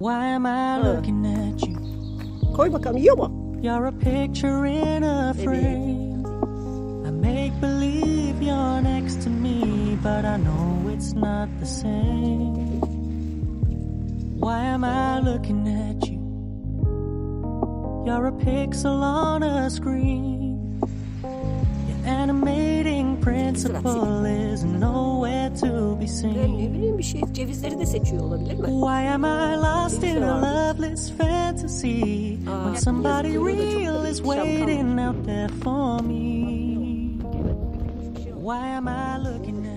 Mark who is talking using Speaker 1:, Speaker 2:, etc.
Speaker 1: Why am I looking at you?
Speaker 2: Koy bakalım, yiyor mu?
Speaker 1: You're a picture in a frame. I make believe you're next to me, but I know it's not the same. Why am I looking at you? You're a pixel on a screen. Your animating principle is nowhere to be
Speaker 2: Ne
Speaker 1: seen.
Speaker 2: bileyim, bir şey, cevizleri de seçiyor olabilir mi?
Speaker 1: Why am I lost in a loveless fantasy when somebody real is waiting out there for me? Why am I looking at